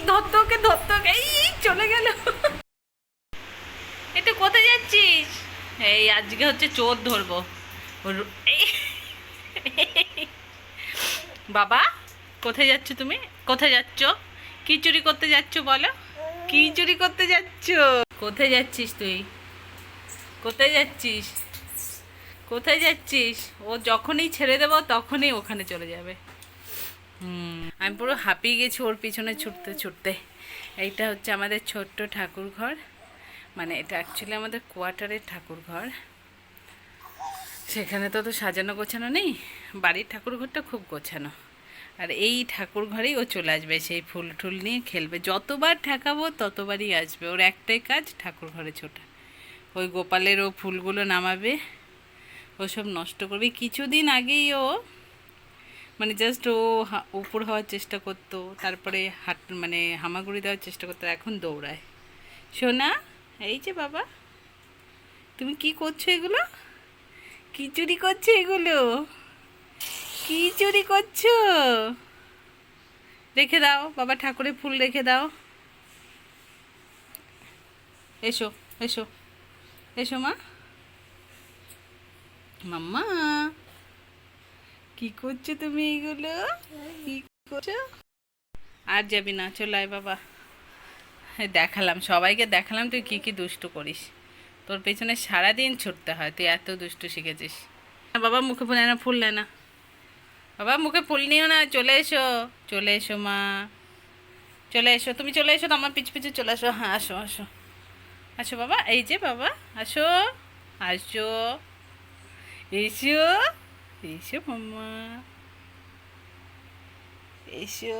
ধরতো এই চলে গেল। এটা কোথায় যাচ্ছিস? এই আজকে হচ্ছে চোর ধরবো। এই বাবা, কোথায় যাচ্ছ তুমি? কোথায় যাচ্ছ? কি চুরি করতে যাচ্ছ বলো? কি চুরি করতে যাচ্ছ? কোথায় যাচ্ছিস তুই? কোথায় যাচ্ছিস? কোথায় যাচ্ছিস? ও যখনই ছেড়ে দেবো তখনই ওখানে চলে যাবে। আমি পুরো হাঁপিয়ে গেছি ওর পিছনে ছুটতে ছুটতে। এইটা হচ্ছে আমাদের ছোট্ট ঠাকুর ঘর, মানে এটা অ্যাকচুয়ালি আমাদের কোয়ার্টারের ঠাকুর ঘর। সেখানে তো সাজানো গোছানো নেই, বাড়ির ঠাকুর ঘরটা খুব গোছানো। আর এই ঠাকুর ঘরেই ও চলে আসবে, সেই ফুল টুল নিয়ে খেলবে। যতবার ঠেকাবো ততবারই আসবে। ওর একটাই কাজ ঠাকুর ঘরে ছোটা। ওই গোপালের ও ফুলগুলো নামাবে, ওসব নষ্ট করবে। কিছুদিন আগেই ও মানে জাস্ট ও উপর হওয়ার চেষ্টা করতো, তারপরে মানে হামাগুড়ি দেওয়ার চেষ্টা করতো, এখন দৌড়ায়। সোনা, এই যে বাবা, তুমি কি করছো এগুলো? কি চুরি করছো এগুলো? কি চুরি করছো? রেখে দাও বাবা, ঠাকুরের ফুল রেখে দাও। এসো, এসো, এসো মা। মাম্মা, কি করছো তুমি এগুলো? কি করছো? আর যাবি না, চলে আয় বাবা। দেখালাম, সবাইকে দেখালাম তুই কি কি দুষ্টু করিস। তোর পেছনে সারাদিন ছুটতে হয়, তুই এত দুষ্টু শিখেছিস। বাবা মুখে ফুল না, ফুল নেয় না বাবা, মুখে ফুল নিও না। চলে এসো, চলে এসো মা, চলে এসো। তুমি চলে এসো তো, আমার পিছু পিছু চলে আসো। হ্যাঁ আসো আসো, আসো বাবা। এই যে বাবা, আসো, আসো, এসো, এসো মাম্মা, এসো।